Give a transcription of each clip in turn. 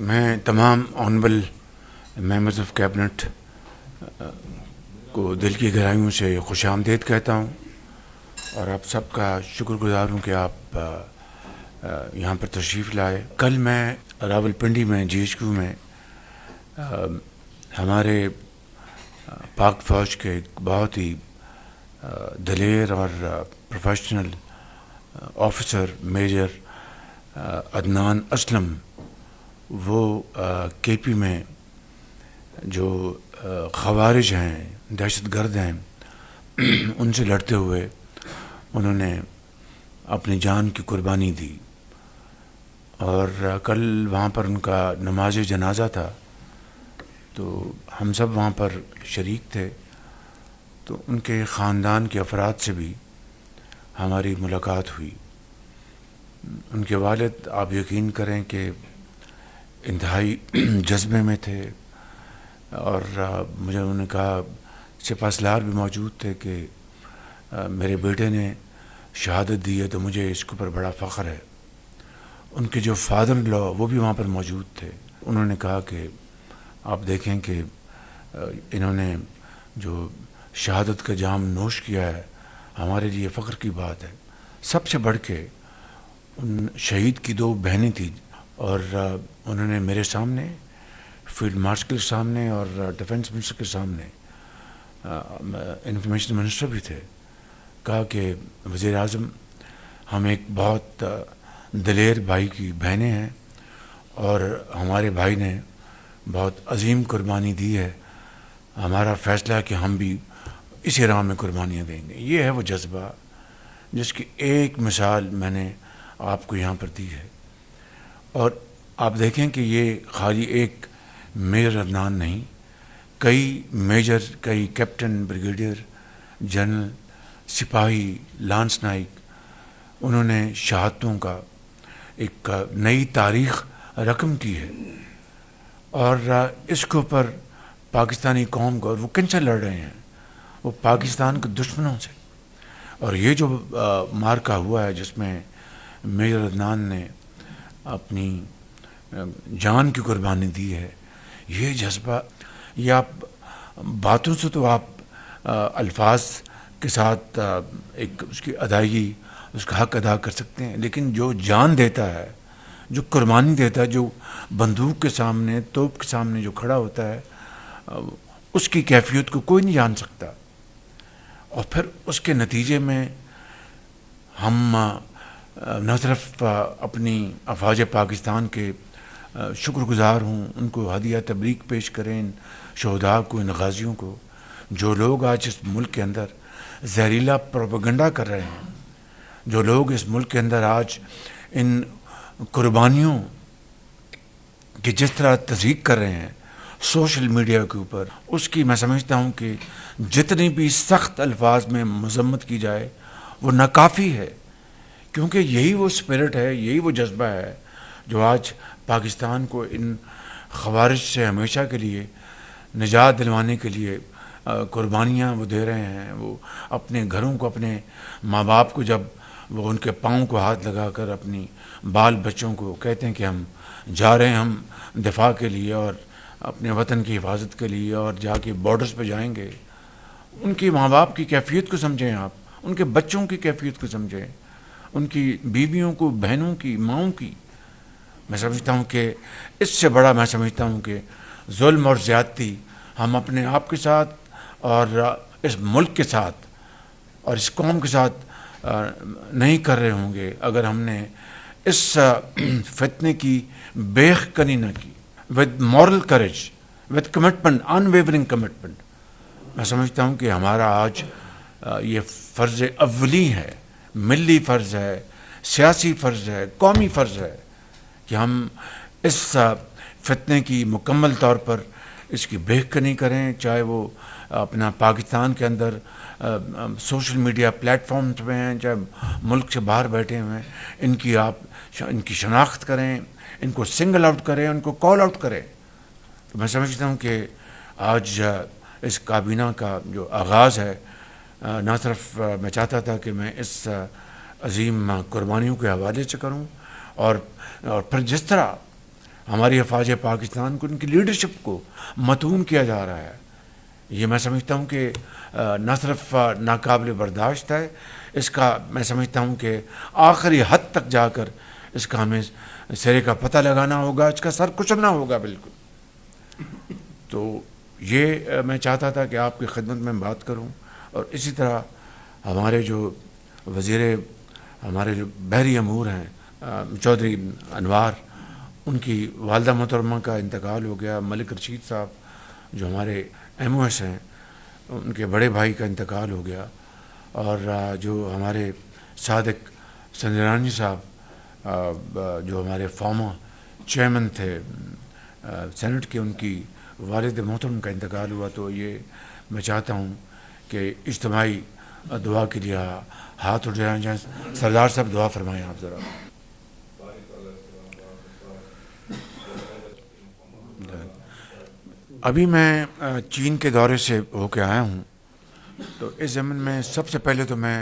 میں تمام honourable members of cabinet کو دل کی گہرائیوں سے خوش آمدید کہتا ہوں اور آپ سب کا شکر گزار ہوں کہ آپ یہاں پر تشریف لائے. کل میں راولپنڈی میں GHQ میں ہمارے پاک فوج کے ایک بہت ہی دلیر اور professional officer major Adnan Aslam وہ KP میں جو خوارج ہیں، دہشت گرد ہیں، ان سے لڑتے ہوئے انہوں نے اپنی جان کی قربانی دی. اور کل وہاں پر ان کا نماز جنازہ تھا تو ہم سب وہاں پر شریک تھے. تو ان کے خاندان کے افراد سے بھی ہماری ملاقات ہوئی. ان کے والد آپ یقین کریں کہ انتہائی جذبے میں تھے اور مجھے انہوں نے کہا، سپاسالار بھی موجود تھے کہ میرے بیٹے نے شہادت دی ہے تو مجھے اس کے اوپر بڑا فخر ہے. ان کے جو فادر ان لا وہ بھی وہاں پر موجود تھے. انہوں نے کہا کہ آپ دیکھیں کہ انہوں نے جو شہادت کا جام نوش کیا ہے ہمارے لیے فخر کی بات ہے. سب سے بڑھ کے ان شہید کی 2 بہنیں تھیں اور انہوں نے میرے سامنے، فیلڈ مارشل کے سامنے اور ڈیفنس منسٹر کے سامنے، انفارمیشن منسٹر بھی تھے، کہا کہ وزیر اعظم ہم ایک بہت دلیر بھائی کی بہنیں ہیں اور ہمارے بھائی نے بہت عظیم قربانی دی ہے. ہمارا فیصلہ ہے کہ ہم بھی اسی راہ میں قربانیاں دیں گے. یہ ہے وہ جذبہ جس کی ایک مثال میں نے آپ کو یہاں پر دی ہے. اور آپ دیکھیں کہ یہ خالی ایک میجر عدنان نہیں، کئی میجر، کئی کیپٹن، بریگیڈیئر جنرل، سپاہی، لانس نائک، انہوں نے شہادتوں کا ایک نئی تاریخ رقم کی ہے. اور اس کے اوپر پاکستانی قوم کو، اور وہ کن سے لڑ رہے ہیں؟ وہ پاکستان کے دشمنوں سے. اور یہ جو مارکا ہوا ہے جس میں میجر عدنان نے اپنی جان کی قربانی دی ہے، یہ جذبہ، یہ آپ باتوں سے تو آپ الفاظ کے ساتھ ایک اس کی ادائیگی، اس کا حق ادا کر سکتے ہیں، لیکن جو جان دیتا ہے، جو قربانی دیتا ہے، جو بندوق کے سامنے، توپ کے سامنے جو کھڑا ہوتا ہے، اس کی کیفیت کو کوئی نہیں جان سکتا. اور پھر اس کے نتیجے میں ہم نہ صرف اپنی افواج پاکستان کے شکر گزار ہوں، ان کو ہدیہ تبریک پیش کریں، ان شہداء کو، ان غازیوں کو، جو لوگ آج اس ملک کے اندر زہریلا پروپیگنڈا کر رہے ہیں، جو لوگ اس ملک کے اندر آج ان قربانیوں کی جس طرح تصدیق کر رہے ہیں سوشل میڈیا کے اوپر، اس کی میں سمجھتا ہوں کہ جتنی بھی سخت الفاظ میں مذمت کی جائے وہ ناکافی ہے. کیونکہ یہی وہ اسپرٹ ہے، یہی وہ جذبہ ہے جو آج پاکستان کو ان خوارج سے ہمیشہ کے لیے نجات دلوانے کے لیے قربانیاں وہ دے رہے ہیں. وہ اپنے گھروں کو، اپنے ماں باپ کو، جب وہ ان کے پاؤں کو ہاتھ لگا کر اپنی بال بچوں کو کہتے ہیں کہ ہم جا رہے ہیں، ہم دفاع کے لیے اور اپنے وطن کی حفاظت کے لیے، اور جا کے بارڈرز پہ جائیں گے. ان کی ماں باپ کی کیفیت کو سمجھیں، آپ ان کے بچوں کی کیفیت کو سمجھیں، ان کی بیویوں کو، بہنوں کی، ماؤں کی. میں سمجھتا ہوں کہ اس سے بڑا، میں سمجھتا ہوں کہ ظلم اور زیادتی ہم اپنے آپ کے ساتھ اور اس ملک کے ساتھ اور اس قوم کے ساتھ نہیں کر رہے ہوں گے اگر ہم نے اس فتنے کی بیخ کنی نہ کی. With moral courage, with commitment, unwavering commitment. میں سمجھتا ہوں کہ ہمارا آج یہ فرض اولی ہے، ملی فرض ہے، سیاسی فرض ہے، قومی فرض ہے کہ ہم اس فتنے کی مکمل طور پر اس کی بیخ کنی کریں، چاہے وہ اپنا پاکستان کے اندر سوشل میڈیا پلیٹ فارمز پہ ہیں، چاہے ملک سے باہر بیٹھے ہوئے ہیں. ان کی شناخت کریں، ان کو سنگل آؤٹ کریں، ان کو کال آؤٹ کریں. تو میں سمجھتا ہوں کہ آج اس کابینہ کا جو آغاز ہے، نہ صرف میں چاہتا تھا کہ میں اس عظیم قربانیوں کے حوالے سے کروں، اور پھر جس طرح ہماری افواج پاکستان کو، ان کی لیڈرشپ کو متون کیا جا رہا ہے. یہ میں سمجھتا ہوں کہ نہ صرف ناقابل برداشت ہے، اس کا میں سمجھتا ہوں کہ آخری حد تک جا کر اس کا ہمیں سرے کا پتہ لگانا ہوگا، اس کا سر کچلنا ہوگا بالکل. تو یہ میں چاہتا تھا کہ آپ کی خدمت میں بات کروں. اور اسی طرح ہمارے جو ہمارے جو بحری امور ہیں چودھری انوار، ان کی والدہ محترمہ کا انتقال ہو گیا. ملک رشید صاحب جو ہمارے ایم او ایس ہیں، ان کے بڑے بھائی کا انتقال ہو گیا. اور جو ہمارے صادق سنجرانی صاحب جو ہمارے فارمر چیئرمین تھے سینٹ کے، ان کی والد محترم کا انتقال ہوا. تو یہ میں چاہتا ہوں کہ اجتماعی دعا کے لیے ہاتھ اٹھائیں جائیں. سردار صاحب دعا فرمائیں آپ ذرا. ابھی میں چین کے دورے سے ہو کے آیا ہوں. تو اس ضمن میں سب سے پہلے تو میں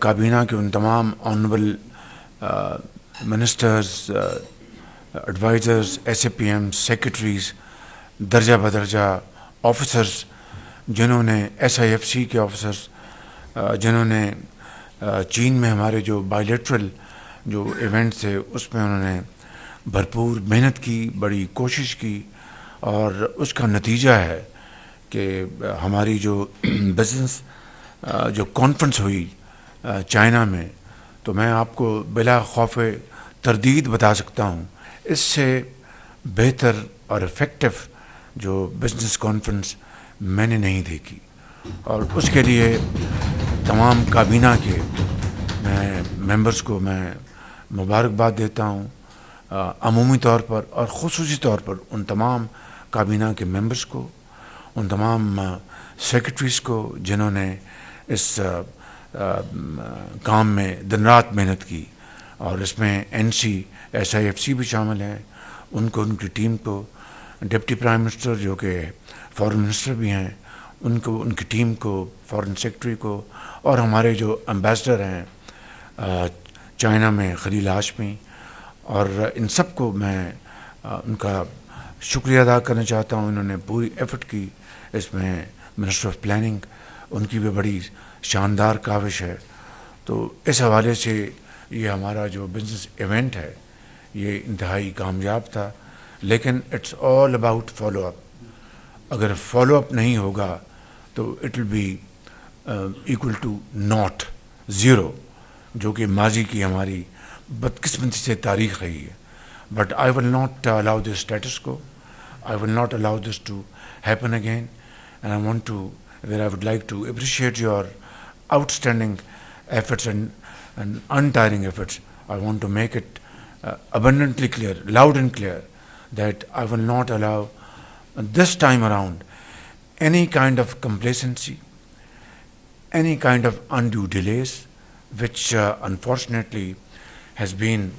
کابینہ کے ان تمام honourable ministers, advisers, S A P M, secretaries, درجہ بدرجہ آفیسرز، جنہوں نے ایس آئی ایف سی کے آفیسرز، جنہوں نے چین میں ہمارے جو بائیلیٹرل جو ایونٹس تھے اس میں انہوں نے بھرپور محنت کی، بڑی کوشش کی. اور اس کا نتیجہ ہے کہ ہماری جو بزنس جو کانفرنس ہوئی چائنا میں، تو میں آپ کو بلا خوف تردید بتا سکتا ہوں اس سے بہتر اور افیکٹو جو بزنس کانفرنس میں نے نہیں دیکھی. اور اس کے لیے تمام کابینہ کے میں ممبرس کو میں مبارکباد دیتا ہوں، عمومی طور پر اور خصوصی طور پر ان تمام کابینہ کے ممبرس کو، ان تمام سیکرٹریز کو جنہوں نے اس کام میں دن رات محنت کی. اور اس میں N C, S I F C بھی شامل ہے، ان کو، ان کی ٹیم کو، ڈپٹی پرائم منسٹر جو کہ فارن منسٹر بھی ہیں ان کو، ان کی ٹیم کو، فارن سیکرٹری کو، اور ہمارے جو امبیسڈر ہیں چائنا میں خلیل ہاشمی. اور ان سب کو میں ان کا شکریہ ادا کرنا چاہتا ہوں. انہوں نے پوری ایفرٹ کی اس میں. منسٹر آف پلاننگ، ان کی بھی بڑی شاندار کاوش ہے. تو اس حوالے سے یہ ہمارا جو بزنس ایونٹ ہے یہ انتہائی کامیاب تھا. لیکن it's all about follow up. اگر فالو اپ نہیں ہوگا تو it will be equal to not, zero, جو کہ ماضی کی ہماری بدقسمتی سے تاریخ رہی ہے. But I will not allow this status quo. I will not allow this to happen again. And I want to, where I would like to appreciate your outstanding efforts and untiring efforts. I want to make it abundantly clear, loud and clear, that I will not allow this time around any kind of complacency, any kind of undue delays, which unfortunately has been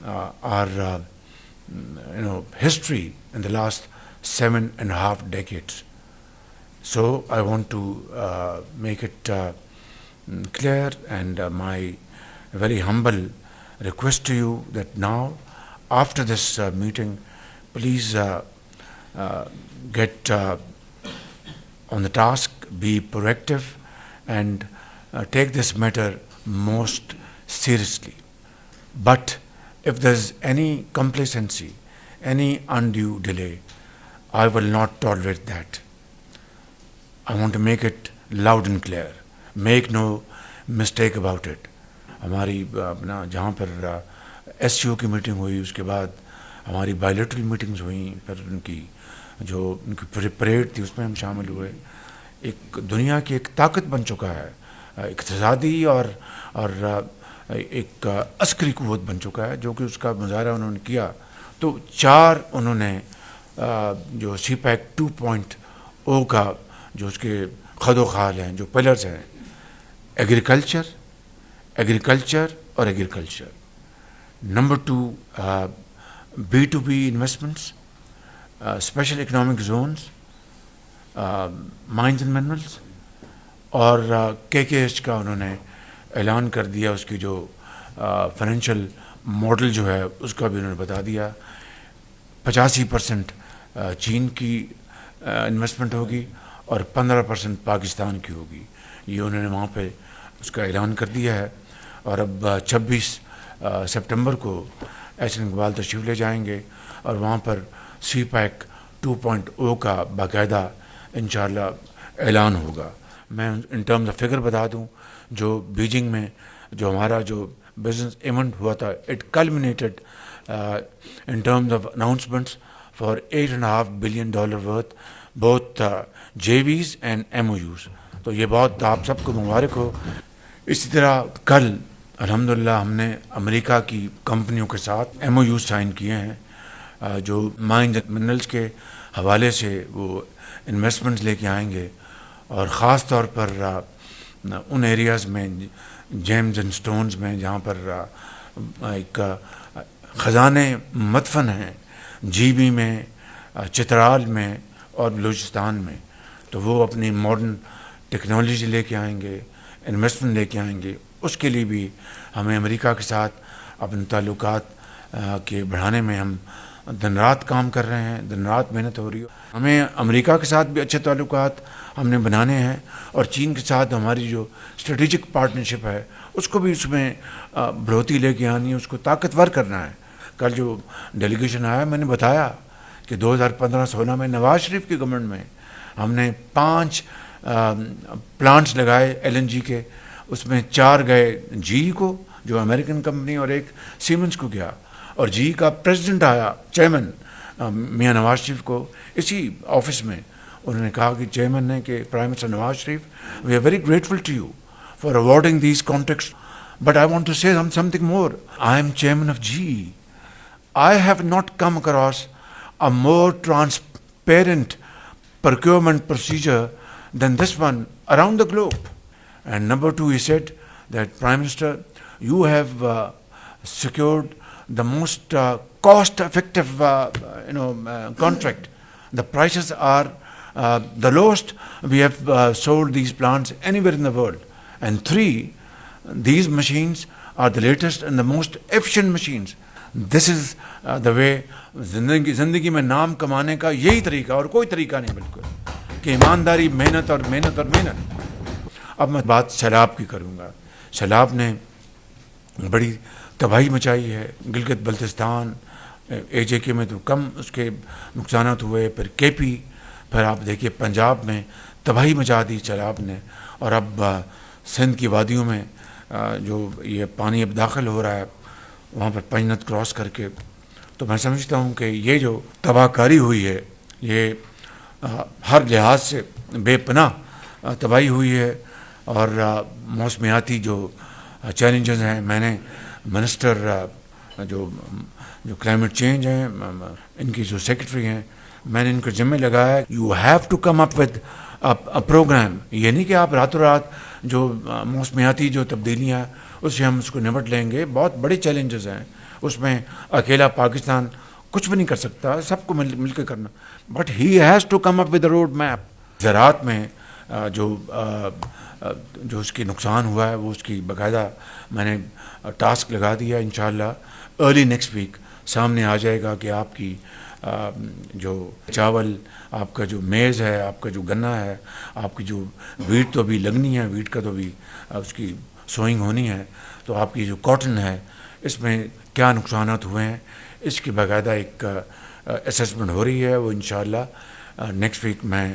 our history in the last 7.5 decades. So I want to make it clear, and my very humble request to you that now, after this meeting, please get on the task, be proactive, and take this matter most seriously. But if there is any complacency, any undue delay, I will not tolerate that. I want to make it loud and clear. Make no mistake about it. ہماری اپنا جہاں پر S C او کی meeting ہوئی، اس کے بعد ہماری bilateral meetings ہوئیں، پھر ان کی پریڈ تھی اس میں ہم شامل ہوئے. ایک دنیا کی ایک طاقت بن چکا ہے، اقتصادی اور ایک عسکری قوت بن چکا ہے، جو کہ اس کا مظاہرہ انہوں نے کیا. تو 4 انہوں نے جو سی پیک 2.0 کا جو اس کے خد و خال ہیں، جو پلرز ہیں، ایگریکلچر اور agriculture. Number 2 B2B investments, special economic zones, mines and minerals, اور KKH کا انہوں نے اعلان کر دیا. اس کی جو فائنینشیل ماڈل جو ہے اس کا بھی انہوں نے بتا دیا. 85% چین کی انویسٹمنٹ ہوگی اور 15% پاکستان کی ہوگی. یہ انہوں نے وہاں پہ اس کا اعلان کر دیا ہے. اور اب 26 سپٹمبر کو ایشن اقبال تشریف لے جائیں گے اور وہاں پر سی پیک 2.0 کا باقاعدہ انشاءاللہ اعلان ہوگا. میں ان ٹرمز آف فگر بتا دوں, جو بیجنگ میں جو ہمارا جو بزنس ایونٹ ہوا تھا, it کلمنیٹڈ in terms of announcements for $8.5 billion worth both JVs and MOUs. تو یہ بہت آپ سب کو مبارک ہو. اسی طرح کل الحمدللہ ہم نے امریکہ کی کمپنیوں کے ساتھ MOUs سائن کیے ہیں جو مائنز اینڈ منرلز کے حوالے سے وہ انویسٹمنٹس لے کے آئیں گے, اور خاص طور پر ان ایریاز میں جیمز اینڈ سٹونز میں جہاں پر ایک خزانے مدفن ہیں, جی بی میں, چترال میں اور بلوچستان میں. تو وہ اپنی ماڈرن ٹیکنالوجی لے کے آئیں گے, انویسٹمنٹ لے کے آئیں گے. اس کے لیے بھی ہمیں امریکہ کے ساتھ اپنے تعلقات کے بڑھانے میں ہم دن رات کام کر رہے ہیں, دن رات محنت ہو رہی ہے. ہمیں امریکہ کے ساتھ بھی اچھے تعلقات ہم نے بنانے ہیں, اور چین کے ساتھ ہماری جو اسٹریٹجک پارٹنرشپ ہے اس کو بھی اس میں بڑھوتی لے کے آنی ہے, اس کو طاقتور کرنا ہے. کل جو ڈیلیگیشن آیا میں نے بتایا کہ 2015-16 میں نواز شریف کی گورنمنٹ میں ہم نے 5 پلانٹس لگائے LNG کے, اس میں 4 گئے جی کو جو امریکن کمپنی اور ایک سیمنز کو گیا. اور جی کا پریزیڈنٹ آیا, چیئرمین میاں نواز شریف کو اسی آفس میں انہوں نے کہا کہ چیئرمین نے کہ prime minister Nawaz Sharif, we are very grateful to you for awarding these contracts, but I want to say something more. I am chairman of GE. I have not come across a more transparent procurement procedure than this one around the globe. And number 2, he said that Prime Minister, you have secured the most cost-effective, contract. The prices are the lowest we have sold these plants anywhere in the world. And 3, these machines are the latest and the most efficient machines. دس از دا وے. زندگی میں نام کمانے کا یہی طریقہ اور کوئی طریقہ نہیں بالکل, کہ ایمانداری, محنت اور محنت اور محنت. اب میں بات سیلاب کی کروں گا. سیلاب نے بڑی تباہی مچائی ہے. گلگت بلتستان, AJK میں تو کم اس کے نقصانات ہوئے, پھر KP, پھر آپ دیکھیے پنجاب میں تباہی مچا دی سیلاب نے. اور اب سندھ کی وادیوں میں جو یہ پانی اب داخل ہو رہا ہے وہاں پر پنجنت کراس کر کے, تو میں سمجھتا ہوں کہ یہ جو تباہ کاری ہوئی ہے یہ ہر لحاظ سے بے پناہ تباہی ہوئی ہے. اور موسمیاتی جو چیلنجز ہیں, میں نے منسٹر جو کلائمیٹ چینج ہیں ان کی جو سیکرٹری ہیں, میں نے ان کو ذمہ لگایا, you have to come up with programme. یہ نہیں کہ آپ راتوں رات جو موسمیاتی جو تبدیلیاں اس سے ہم اس کو نمٹ لیں گے. بہت بڑے چیلنجز ہیں, اس میں اکیلا پاکستان کچھ بھی نہیں کر سکتا, سب کو مل کے کرنا. But he has to come up with a road map. زراعت میں جو اس کی نقصان ہوا ہے وہ اس کی باقاعدہ میں نے ٹاسک لگا دیا. انشاءاللہ ارلی نیکسٹ ویک سامنے آ جائے گا کہ آپ کی جو چاول, آپ کا جو میز ہے, آپ کا جو گنا ہے, آپ کی جو ویٹ تو ابھی لگنی ہے, ویٹ کا تو بھی اس کی سوئنگ ہونی ہے, تو آپ کی جو کاٹن ہے اس میں کیا نقصانات ہوئے ہیں اس کی باقاعدہ ایک اسسمنٹ ہو رہی ہے. وہ انشاءاللہ نیکسٹ ویک میں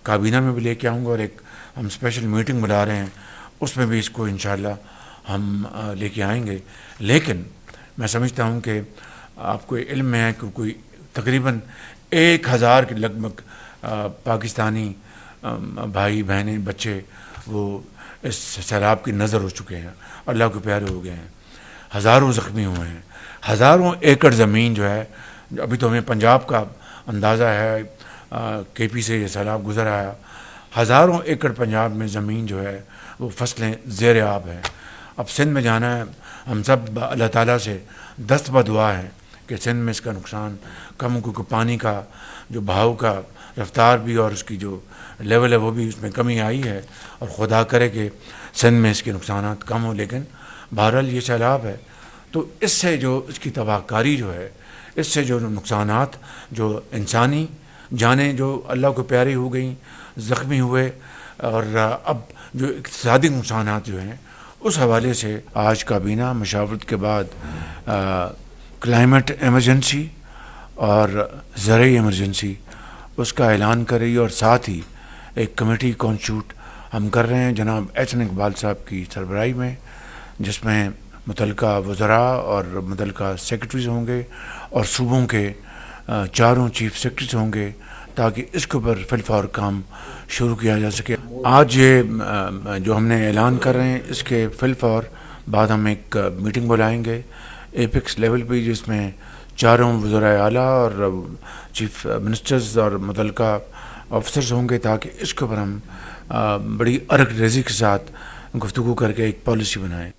کابینہ میں بھی لے کے آؤں گا, اور ایک ہم اسپیشل میٹنگ بلا رہے ہیں اس میں بھی اس کو انشاءاللہ ہم لے کے آئیں گے. لیکن میں سمجھتا ہوں کہ آپ کو علم میں ہے کہ کوئی تقریباً 1000 کے لگ بھگ پاکستانی بھائی بہنیں بچے وہ اس سیلاب کی نظر ہو چکے ہیں, اللہ کے پیارے ہو گئے ہیں. ہزاروں زخمی ہوئے ہیں, ہزاروں ایکڑ زمین جو ہے, ابھی تو ہمیں پنجاب کا اندازہ ہے, KP سے یہ سیلاب گزر آیا, ہزاروں ایکڑ پنجاب میں زمین جو ہے وہ فصلیں زیر آب ہیں. اب سندھ میں جانا ہے, ہم سب اللہ تعالیٰ سے دست بدعا ہے کہ سندھ میں اس کا نقصان کم ہو, کیونکہ پانی کا جو بہاؤ کا رفتار بھی اور اس کی جو لیول ہے وہ بھی اس میں کمی آئی ہے, اور خدا کرے کہ سندھ میں اس کے نقصانات کم ہو. لیکن بہرحال یہ سیلاب ہے تو اس سے جو اس کی تباہ کاری جو ہے اس سے جو نقصانات، جو انسانی جانیں جو اللہ کو پیاری ہو گئیں، زخمی ہوئے، اور اب جو اقتصادی نقصانات جو ہیں، اس حوالے سے آج کابینہ مشاورت کے بعد کلائمیٹ ایمرجنسی اور زرعی ایمرجنسی اس کا اعلان کر رہی ہے، اور ساتھ ہی ایک کمیٹی کانسٹیٹیوٹ ہم کر رہے ہیں جناب احسن اقبال صاحب کی سربراہی میں، جس میں متعلقہ وزراء اور متعلقہ سیکرٹریز ہوں گے اور صوبوں کے چاروں چیف سیکرٹریز ہوں گے، تاکہ اس کے اوپر فی الفور کام شروع کیا جا سکے۔ آج یہ جو ہم نے اعلان کر رہے ہیں، اس کے فی الفور بعد ہم ایک میٹنگ بلائیں گے ایپیکس لیول پہ، جس میں چاروں وزرائے اعلیٰ اور چیف منسٹرز اور متعلقہ آفیسرز ہوں گے، تاکہ اس کے اوپر ہم بڑی ارگ ریزی کے ساتھ گفتگو کر کے ایک پالیسی بنائیں۔